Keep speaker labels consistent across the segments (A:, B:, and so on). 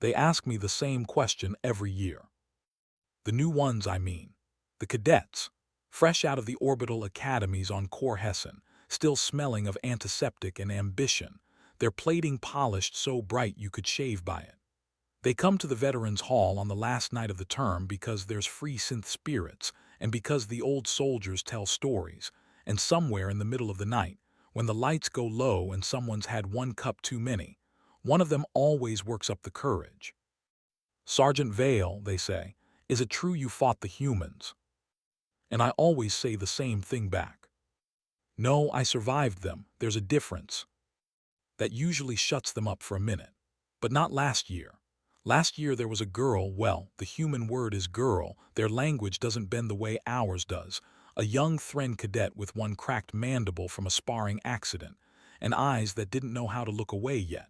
A: They ask me the same question every year. The new ones, I mean. The cadets, fresh out of the orbital academies on Hessen, still smelling of antiseptic and ambition, their plating polished so bright you could shave by it. They come to the Veterans Hall on the last night of the term because there's free synth spirits and because the old soldiers tell stories, and somewhere in the middle of the night, when the lights go low and someone's had one cup too many, one of them always works up the courage. Sergeant Vale, they say, is it true you fought the humans? And I always say the same thing back. No, I survived them, there's a difference. That usually shuts them up for a minute. But not last year. Last year there was a girl, well, the human word is girl, their language doesn't bend the way ours does, a young Thren cadet with one cracked mandible from a sparring accident, and eyes that didn't know how to look away yet.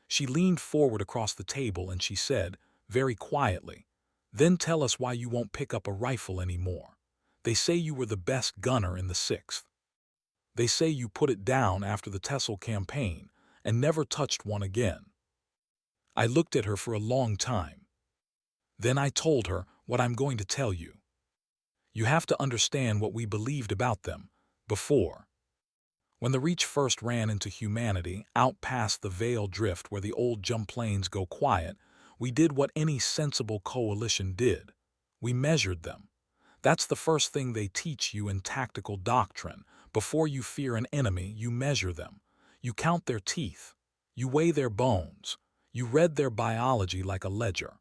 A: She leaned forward across the table and she said, very quietly, "Then tell us why you won't pick up a rifle anymore. They say you were the best gunner in the 6th. They say you put it down after the Texel campaign and never touched one again." I looked at her for a long time. Then I told her what I'm going to tell you. You have to understand what we believed about them before. When the Reach first ran into humanity, out past the Veil Drift where the old jump planes go quiet, we did what any sensible coalition did. We measured them. That's the first thing they teach you in tactical doctrine. Before you fear an enemy, you measure them. You count their teeth. You weigh their bones. You read their biology like a ledger.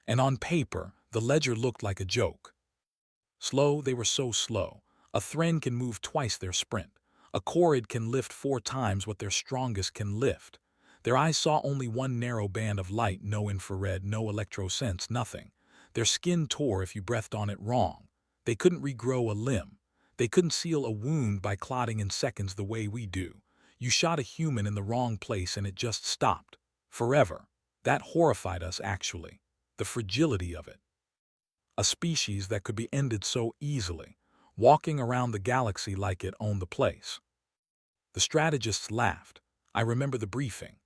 A: And on paper, the ledger looked like a joke. Slow, they were so slow. A Thren can move twice their sprint. A Chorid can lift 4 times what their strongest can lift. Their eyes saw only one narrow band of light, no infrared, no electrosense, nothing. Their skin tore if you breathed on it wrong. They couldn't regrow a limb. They couldn't seal a wound by clotting in seconds the way we do. You shot a human in the wrong place and it just stopped. Forever. That horrified us, actually. The fragility of it. A species that could be ended so easily, walking around the galaxy like it owned the place. The strategists laughed. I remember the briefing.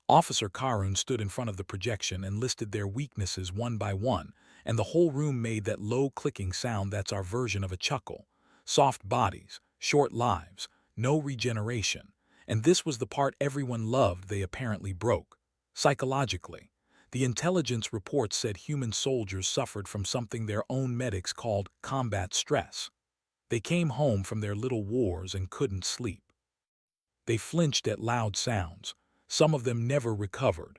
A: Officer Karun stood in front of the projection and listed their weaknesses one by one, and the whole room made that low clicking sound that's our version of a chuckle. Soft bodies, short lives, no regeneration. And this was the part everyone loved they apparently broke. Psychologically. The intelligence report said human soldiers suffered from something their own medics called combat stress. They came home from their little wars and couldn't sleep. They flinched at loud sounds. Some of them never recovered.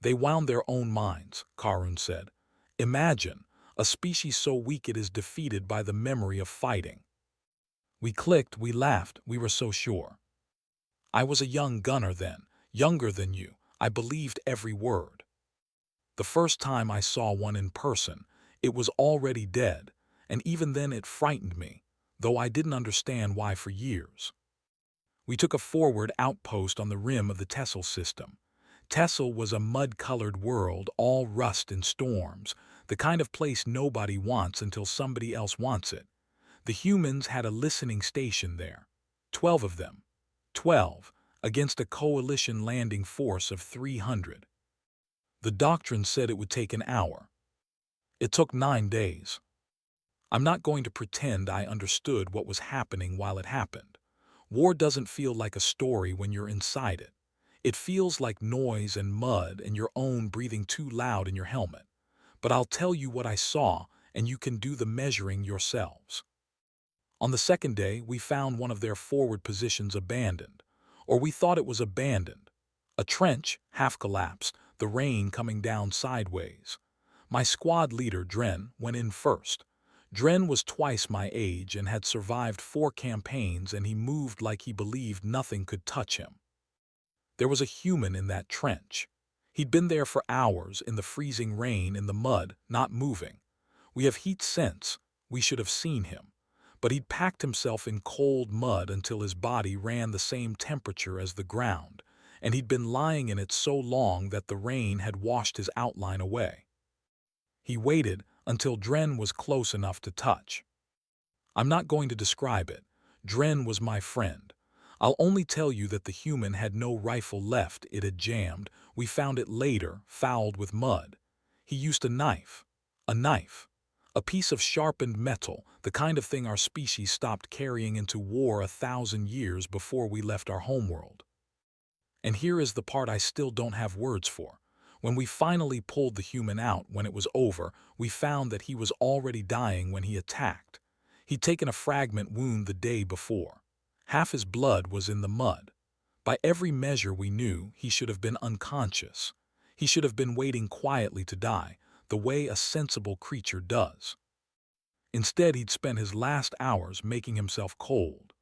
A: They wound their own minds, Karun said. Imagine, a species so weak it is defeated by the memory of fighting. We clicked, we laughed, we were so sure. I was a young gunner then, younger than you. I believed every word. The first time I saw one in person, it was already dead, and even then it frightened me, though I didn't understand why for years. We took a forward outpost on the rim of the Texel system. Texel was a mud-colored world, all rust and storms, the kind of place nobody wants until somebody else wants it. The humans had a listening station there. 12 of them. 12, against a coalition landing force of 300. The doctrine said it would take an hour. It took 9 days. I'm not going to pretend I understood what was happening while it happened. War doesn't feel like a story when you're inside it. It feels like noise and mud and your own breathing too loud in your helmet. But I'll tell you what I saw, and you can do the measuring yourselves. On the second day, we found one of their forward positions abandoned. Or we thought it was abandoned. A trench, half collapsed, the rain coming down sideways. My squad leader, Dren, went in first. Dren was twice my age and had survived 4 campaigns, and he moved like he believed nothing could touch him. There was a human in that trench. He'd been there for hours in the freezing rain, in the mud, not moving. We have heat sense. We should have seen him. But he'd packed himself in cold mud until his body ran the same temperature as the ground, and he'd been lying in it so long that the rain had washed his outline away. He waited until Dren was close enough to touch. I'm not going to describe it. Dren was my friend. I'll only tell you that the human had no rifle left, it had jammed. We found it later, fouled with mud. He used a knife. A knife. A piece of sharpened metal, the kind of thing our species stopped carrying into war 1,000 years before we left our homeworld. And here is the part I still don't have words for. When we finally pulled the human out, when it was over, we found that he was already dying when he attacked. He'd taken a fragment wound the day before. Half his blood was in the mud. By every measure we knew, he should have been unconscious. He should have been waiting quietly to die, the way a sensible creature does. Instead, he'd spent his last hours making himself cold,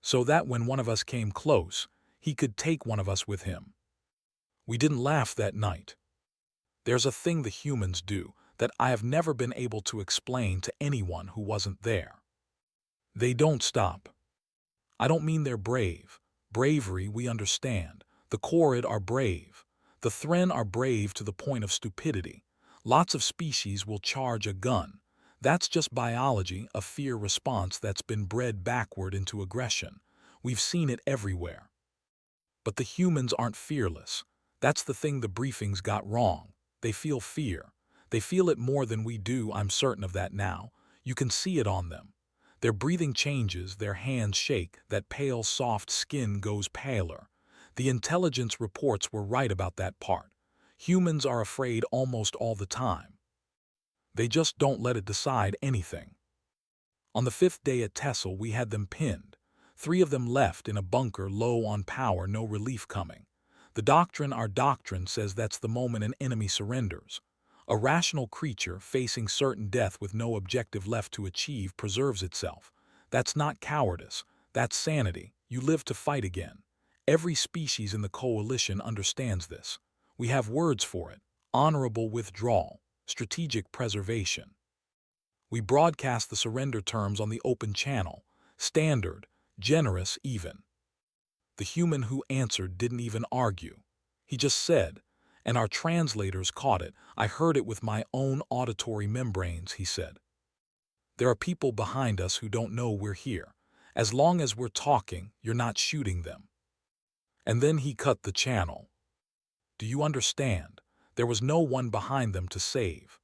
A: so that when one of us came close, he could take one of us with him. We didn't laugh that night. There's a thing the humans do that I have never been able to explain to anyone who wasn't there. They don't stop. I don't mean they're brave. Bravery we understand. The Chorid are brave. The Thren are brave to the point of stupidity. Lots of species will charge a gun. That's just biology, a fear response that's been bred backward into aggression. We've seen it everywhere. But the humans aren't fearless. That's the thing the briefings got wrong. They feel fear. They feel it more than we do, I'm certain of that now. You can see it on them. Their breathing changes, their hands shake, that pale, soft skin goes paler. The intelligence reports were right about that part. Humans are afraid almost all the time. They just don't let it decide anything. On the 5th day at Tessel, we had them pinned. 3 of them left in a bunker low on power, no relief coming. Our doctrine says that's the moment an enemy surrenders. A rational creature facing certain death with no objective left to achieve preserves itself. That's not cowardice. That's sanity. You live to fight again. Every species in the coalition understands this. We have words for it. Honorable withdrawal. Strategic preservation. We broadcast the surrender terms on the open channel. Standard. Generous even. The human who answered didn't even argue. He just said, and our translators caught it. I heard it with my own auditory membranes, he said. There are people behind us who don't know we're here. As long as we're talking, you're not shooting them. And then he cut the channel. Do you understand? There was no one behind them to save.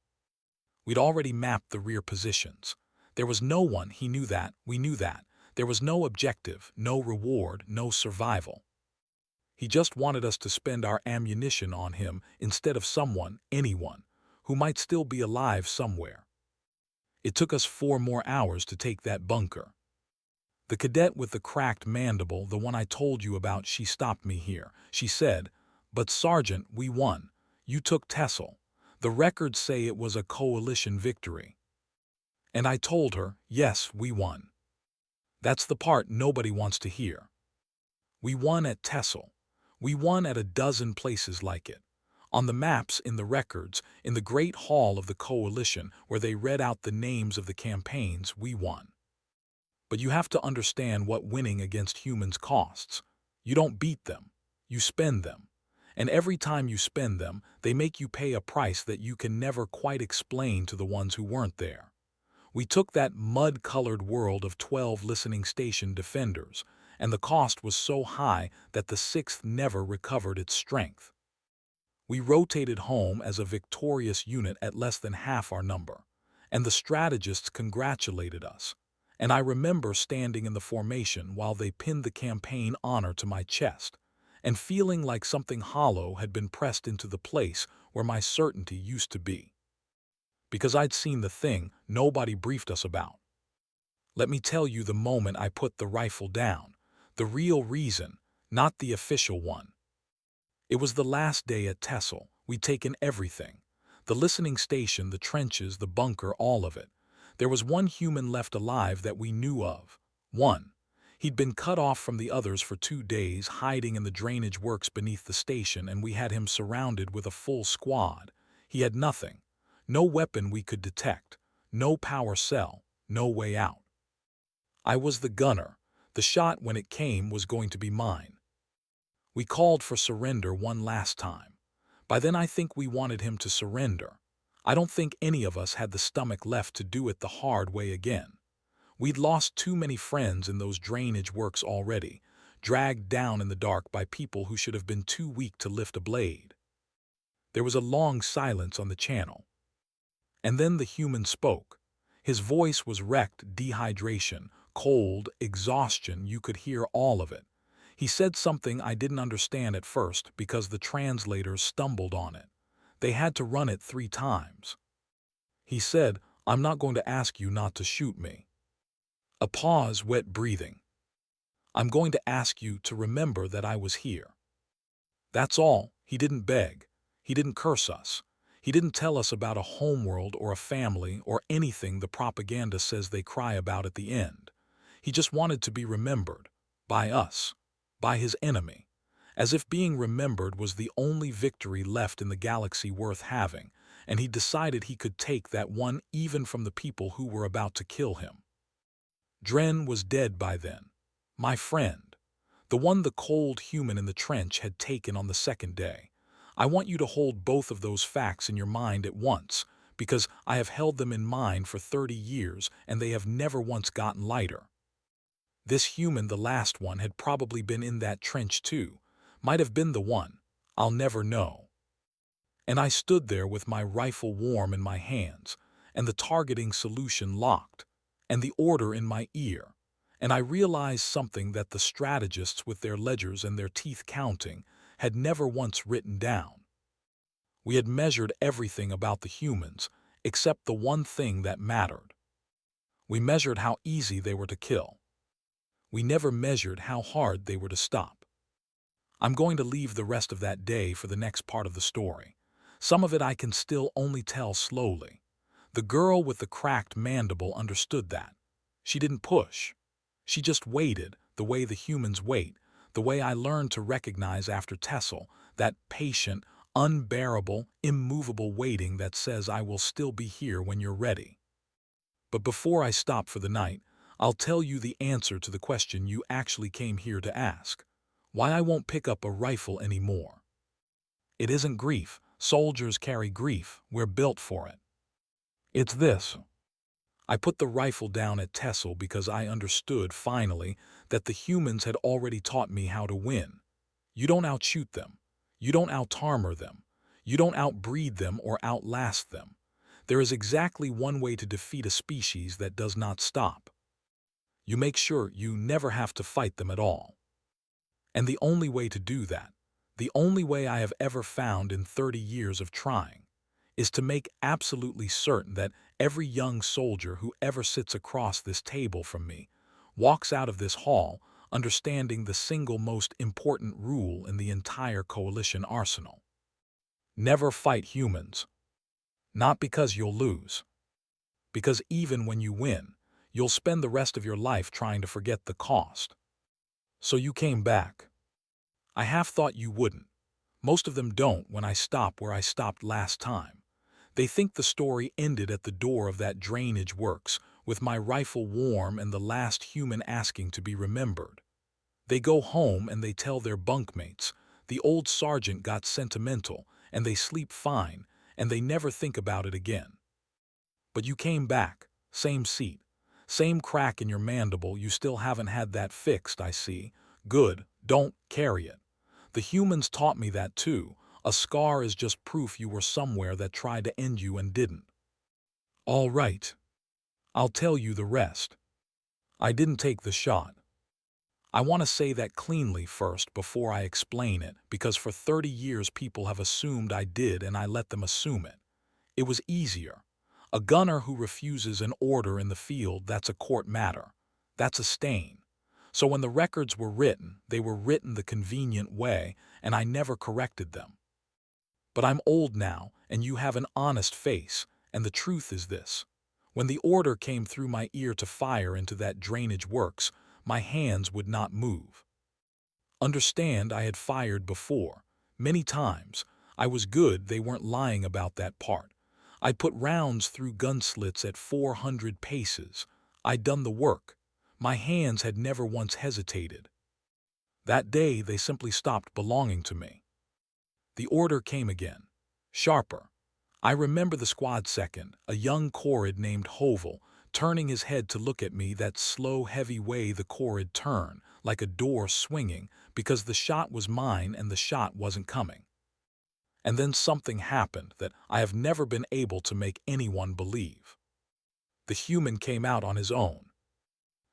A: We'd already mapped the rear positions. There was no one, he knew that, we knew that. There was no objective, no reward, no survival. He just wanted us to spend our ammunition on him instead of someone, anyone, who might still be alive somewhere. It took us 4 more hours to take that bunker. The cadet with the cracked mandible, the one I told you about, she stopped me here. She said, "But Sergeant, we won. You took Tessel. The records say it was a coalition victory." And I told her, yes, we won. That's the part nobody wants to hear. We won at Tessel. We won at a dozen places like it. On the maps, in the records, in the Great Hall of the Coalition, where they read out the names of the campaigns, we won. But you have to understand what winning against humans costs. You don't beat them. You spend them. And every time you spend them, they make you pay a price that you can never quite explain to the ones who weren't there. We took that mud-colored world of 12 listening station defenders, and the cost was so high that the 6th never recovered its strength. We rotated home as a victorious unit at less than half our number, and the strategists congratulated us. And I remember standing in the formation while they pinned the campaign honor to my chest, and feeling like something hollow had been pressed into the place where my certainty used to be. Because I'd seen the thing nobody briefed us about. Let me tell you the moment I put the rifle down, the real reason, not the official one. It was the last day at Tessel. We'd taken everything. The listening station, the trenches, the bunker, all of it. There was one human left alive that we knew of. One. He'd been cut off from the others for 2 days, hiding in the drainage works beneath the station, and we had him surrounded with a full squad. He had nothing. No weapon we could detect. No power cell. No way out. I was the gunner. The shot, when it came, was going to be mine. We called for surrender one last time. By then I think we wanted him to surrender. I don't think any of us had the stomach left to do it the hard way again. We'd lost too many friends in those drainage works already. dragged down in the dark by people who should have been too weak to lift a blade. There was a long silence on the channel. And then the human spoke. His voice was wrecked dehydration, cold, exhaustion, you could hear all of it. He said something I didn't understand at first because the translators stumbled on it. They had to run it 3 times. He said, "I'm not going to ask you not to shoot me." A pause, wet breathing. "I'm going to ask you to remember that I was here." That's all. He didn't beg. He didn't curse us. He didn't tell us about a homeworld or a family or anything the propaganda says they cry about at the end. He just wanted to be remembered. By us. By his enemy. As if being remembered was the only victory left in the galaxy worth having, and he decided he could take that one even from the people who were about to kill him. Dren was dead by then. My friend. The one the cold human in the trench had taken on the second day. I want you to hold both of those facts in your mind at once, because I have held them in mind for 30 years and they have never once gotten lighter. This human, the last one, had probably been in that trench too. Might have been the one. I'll never know. And I stood there with my rifle warm in my hands, and the targeting solution locked, and the order in my ear. And I realized something that the strategists with their ledgers and their teeth counting had never once written down. We had measured everything about the humans, except the one thing that mattered. We measured how easy they were to kill. We never measured how hard they were to stop. I'm going to leave the rest of that day for the next part of the story. Some of it I can still only tell slowly. The girl with the cracked mandible understood that. She didn't push. She just waited, the way the humans wait, the way I learned to recognize after Tessel, that patient, unbearable, immovable waiting that says I will still be here when you're ready. But before I stop for the night, I'll tell you the answer to the question you actually came here to ask. Why I won't pick up a rifle anymore. It isn't grief. Soldiers carry grief. We're built for it. It's this. I put the rifle down at Tessel because I understood, finally, that the humans had already taught me how to win. You don't outshoot them. You don't out-armor them. You don't outbreed them or outlast them. There is exactly one way to defeat a species that does not stop. You make sure you never have to fight them at all. And the only way to do that, the only way I have ever found in 30 years of trying, is to make absolutely certain that every young soldier who ever sits across this table from me walks out of this hall understanding the single most important rule in the entire coalition arsenal. Never fight humans. Not because you'll lose. Because even when you win, you'll spend the rest of your life trying to forget the cost. So you came back. I half thought you wouldn't. Most of them don't when I stop where I stopped last time. They think the story ended at the door of that drainage works, with my rifle warm and the last human asking to be remembered. They go home and they tell their bunkmates, the old sergeant got sentimental, and they sleep fine, and they never think about it again. But you came back, same seat, same crack in your mandible, you still haven't had that fixed, I see. Good, don't carry it. The humans taught me that too. A scar is just proof you were somewhere that tried to end you and didn't. All right. I'll tell you the rest. I didn't take the shot. I want to say that cleanly first before I explain it, because for 30 years people have assumed I did and I let them assume it. It was easier. A gunner who refuses an order in the field, that's a court matter. That's a stain. So when the records were written, they were written the convenient way, and I never corrected them. But I'm old now, and you have an honest face, and the truth is this. When the order came through my ear to fire into that drainage works, my hands would not move. Understand, I had fired before, many times. I was good, they weren't lying about that part. I'd put rounds through gun slits at 400 paces. I'd done the work. My hands had never once hesitated. That day, they simply stopped belonging to me. The order came again. Sharper. I remember the squad second, a young Corrid named Hovel, turning his head to look at me, that slow, heavy way the Corrid turn, like a door swinging, because the shot was mine and the shot wasn't coming. And then something happened that I have never been able to make anyone believe. The human came out on his own.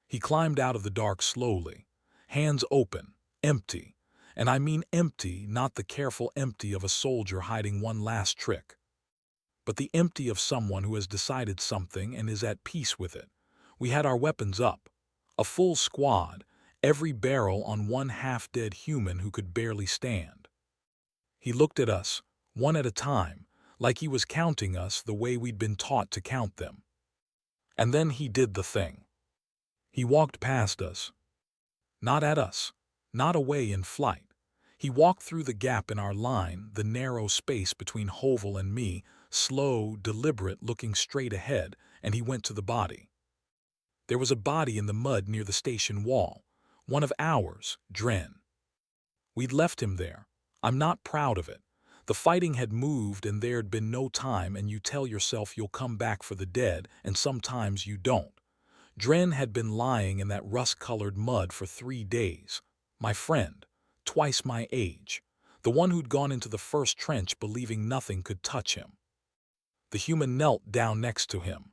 A: He climbed out of the dark slowly, hands open, empty, and I mean empty, not the careful empty of a soldier hiding one last trick, but the empty of someone who has decided something and is at peace with it. We had our weapons up, a full squad, every barrel on one half-dead human who could barely stand. He looked at us, one at a time, like he was counting us the way we'd been taught to count them. And then he did the thing. He walked past us. Not at us, not away in flight. He walked through the gap in our line, the narrow space between Hovel and me, slow, deliberate, looking straight ahead, and he went to the body. There was a body in the mud near the station wall, one of ours, Dren. We'd left him there. I'm not proud of it. The fighting had moved and there'd been no time, and you tell yourself you'll come back for the dead, and sometimes you don't. Dren had been lying in that rust-colored mud for 3 days. My friend, twice my age, the one who'd gone into the first trench believing nothing could touch him. The human knelt down next to him.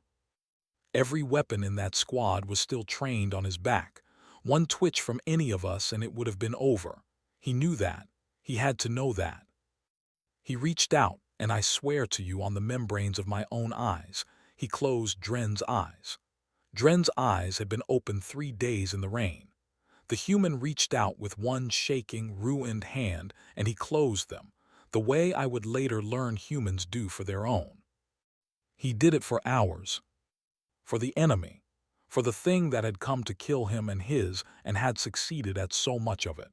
A: Every weapon in that squad was still trained on his back. One twitch from any of us and it would have been over. He knew that. He had to know that. He reached out, and I swear to you on the membranes of my own eyes, he closed Dren's eyes. Dren's eyes had been open 3 days in the rain. The human reached out with one shaking, ruined hand, and he closed them, the way I would later learn humans do for their own. He did it for hours. For the enemy. For the thing that had come to kill him and his, and had succeeded at so much of it.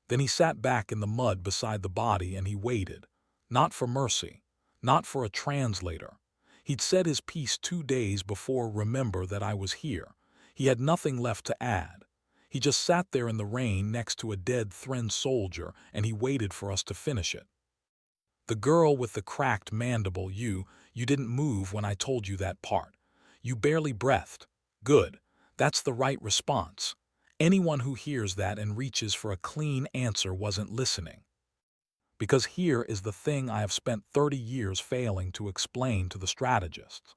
A: Then he sat back in the mud beside the body and he waited. Not for mercy. Not for a translator. He'd said his piece 2 days before. Remember that I was here. He had nothing left to add. He just sat there in the rain next to a dead Thren soldier and he waited for us to finish it. The girl with the cracked mandible, you didn't move when I told you that part. You barely breathed. Good. That's the right response. Anyone who hears that and reaches for a clean answer wasn't listening. Because here is the thing I have spent 30 years failing to explain to the strategists.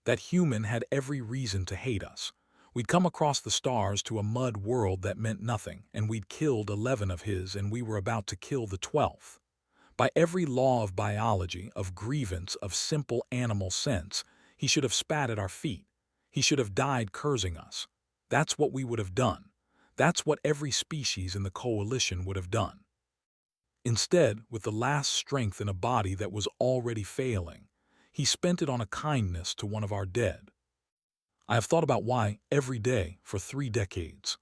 A: That human had every reason to hate us. We'd come across the stars to a mud world that meant nothing, and we'd killed 11 of his, and we were about to kill the 12th. By every law of biology, of grievance, of simple animal sense, he should have spat at our feet. He should have died cursing us. That's what we would have done. That's what every species in the coalition would have done. Instead, with the last strength in a body that was already failing, he spent it on a kindness to one of our dead. I have thought about why every day for 3 decades.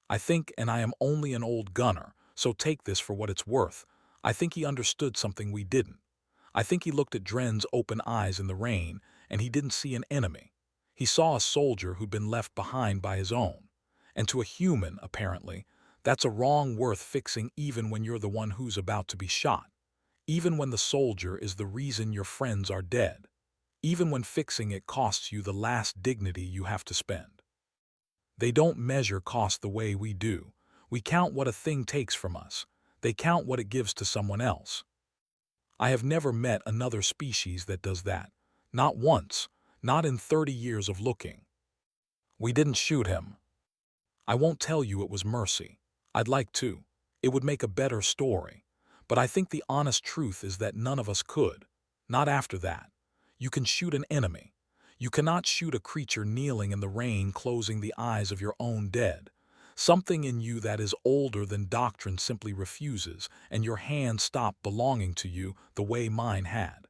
A: I think, and I am only an old gunner, so take this for what it's worth, I think he understood something we didn't. I think he looked at Dren's open eyes in the rain, and he didn't see an enemy. He saw a soldier who'd been left behind by his own. And to a human, apparently, that's a wrong worth fixing even when you're the one who's about to be shot. Even when the soldier is the reason your friends are dead. Even when fixing it costs you the last dignity you have to spend. They don't measure cost the way we do. We count what a thing takes from us. They count what it gives to someone else. I have never met another species that does that. Not once. Not in 30 years of looking. We didn't shoot him. I won't tell you it was mercy. I'd like to. It would make a better story. But I think the honest truth is that none of us could. Not after that. You can shoot an enemy. You cannot shoot a creature kneeling in the rain closing the eyes of your own dead. Something in you that is older than doctrine simply refuses, and your hands stop belonging to you the way mine had.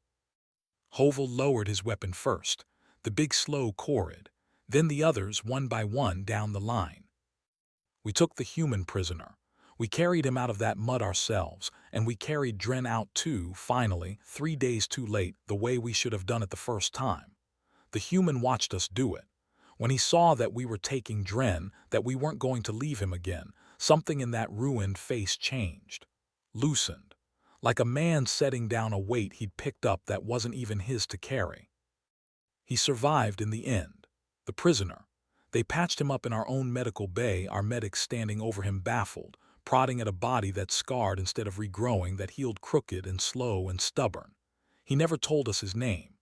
A: Hovel lowered his weapon first. The big slow chorrid, then the others one by one down the line. We took the human prisoner. We carried him out of that mud ourselves, and we carried Dren out too, finally, 3 days too late, the way we should have done it the first time. The human watched us do it. When he saw that we were taking Dren, that we weren't going to leave him again, something in that ruined face changed. Loosened. Like a man setting down a weight he'd picked up that wasn't even his to carry. He survived in the end. The prisoner. They patched him up in our own medical bay, our medics standing over him baffled, prodding at a body that scarred instead of regrowing, that healed crooked and slow and stubborn. He never told us his name.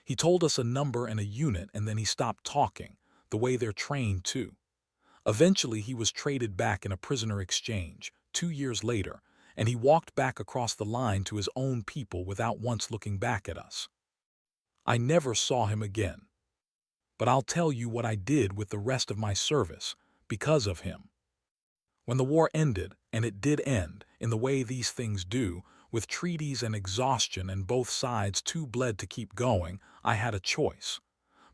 A: He told us a number and a unit, and then he stopped talking, the way they're trained to. Eventually, he was traded back in a prisoner exchange, 2 years later, and he walked back across the line to his own people without once looking back at us. I never saw him again. But I'll tell you what I did with the rest of my service, because of him. When the war ended, and it did end, in the way these things do, with treaties and exhaustion and both sides too bled to keep going, I had a choice.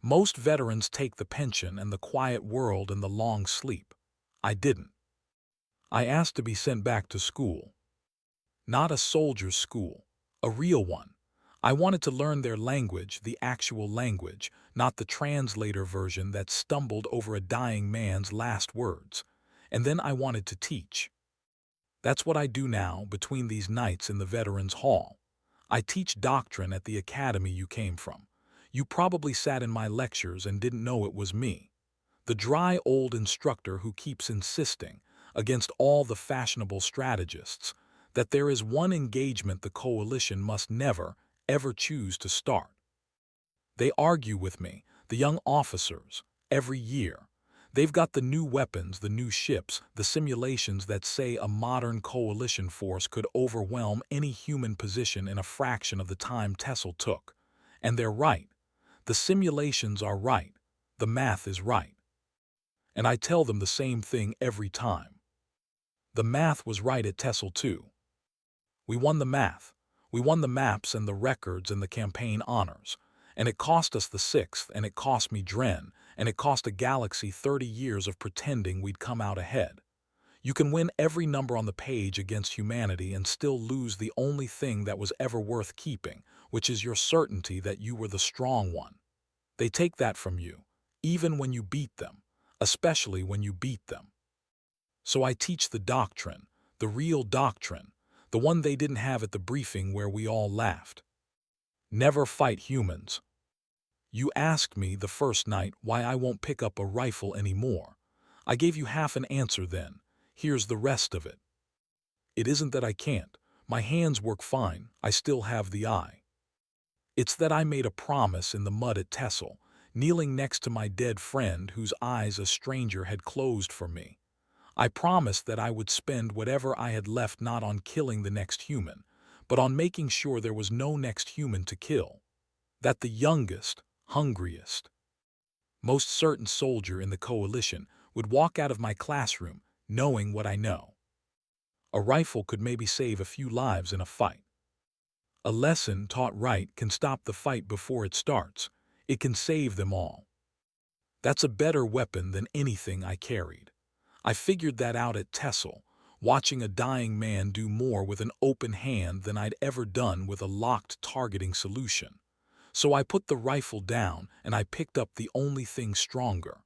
A: Most veterans take the pension and the quiet world and the long sleep. I didn't. I asked to be sent back to school. Not a soldier's school, a real one. I wanted to learn their language, the actual language, not the translator version that stumbled over a dying man's last words. And then I wanted to teach. That's what I do now between these nights in the Veterans Hall. I teach doctrine at the academy you came from. You probably sat in my lectures and didn't know it was me. The dry old instructor who keeps insisting, against all the fashionable strategists, that there is one engagement the coalition must never, ever choose to start. They argue with me, the young officers, every year. They've got the new weapons, the new ships, the simulations that say a modern coalition force could overwhelm any human position in a fraction of the time Tessel took. And they're right. The simulations are right. The math is right. And I tell them the same thing every time. The math was right at Tessel too. We won the math. We won the maps and the records and the campaign honors. And it cost us the 6th, and it cost me Dren, and it cost a galaxy 30 years of pretending we'd come out ahead. You can win every number on the page against humanity and still lose the only thing that was ever worth keeping, which is your certainty that you were the strong one. They take that from you, even when you beat them, especially when you beat them. So I teach the doctrine, the real doctrine, the one they didn't have at the briefing where we all laughed. Never fight humans. You asked me the first night why I won't pick up a rifle anymore. I gave you half an answer then. Here's the rest of it. It isn't that I can't. My hands work fine. I still have the eye. It's that I made a promise in the mud at Tessel, kneeling next to my dead friend whose eyes a stranger had closed for me. I promised that I would spend whatever I had left not on killing the next human, but on making sure there was no next human to kill. That the youngest, hungriest, most certain soldier in the coalition would walk out of my classroom knowing what I know. A rifle could maybe save a few lives in a fight. A lesson taught right can stop the fight before it starts. It can save them all. That's a better weapon than anything I carried. I figured that out at Tessel, watching a dying man do more with an open hand than I'd ever done with a locked targeting solution. So I put the rifle down and I picked up the only thing stronger.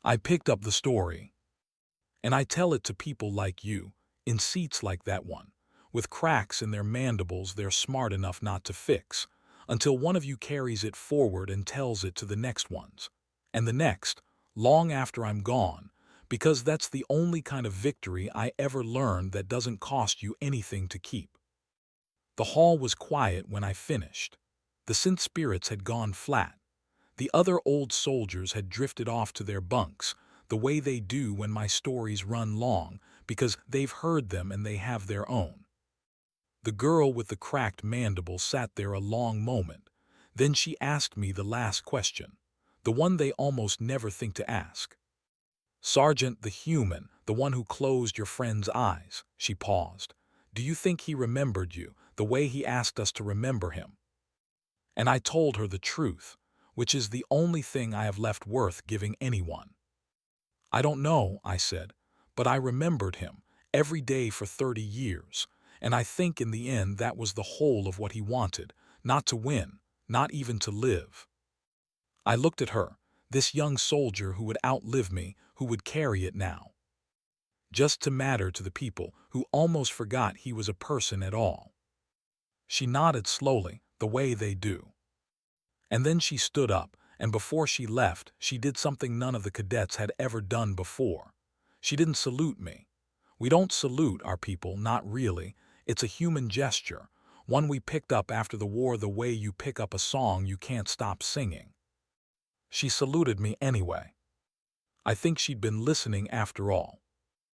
A: I picked up the story. And I tell it to people like you, in seats like that one, with cracks in their mandibles they're smart enough not to fix, until one of you carries it forward and tells it to the next ones. And the next, long after I'm gone, because that's the only kind of victory I ever learned that doesn't cost you anything to keep. The hall was quiet when I finished. The synth spirits had gone flat. The other old soldiers had drifted off to their bunks, the way they do when my stories run long, because they've heard them and they have their own. The girl with the cracked mandible sat there a long moment. Then she asked me the last question, the one they almost never think to ask. Sergeant, the human, the one who closed your friend's eyes, she paused. Do you think he remembered you, the way he asked us to remember him? And I told her the truth, which is the only thing I have left worth giving anyone. I don't know, I said, but I remembered him every day for 30 years, and I think in the end that was the whole of what he wanted, not to win, not even to live. I looked at her, this young soldier who would outlive me, who would carry it now. Just to matter to the people who almost forgot he was a person at all. She nodded slowly, the way they do. And then she stood up, And before she left, she did something none of the cadets had ever done before. She didn't salute me. We don't salute our people, not really. It's a human gesture, one we picked up after the war the way you pick up a song you can't stop singing. She saluted me anyway. I think she'd been listening after all.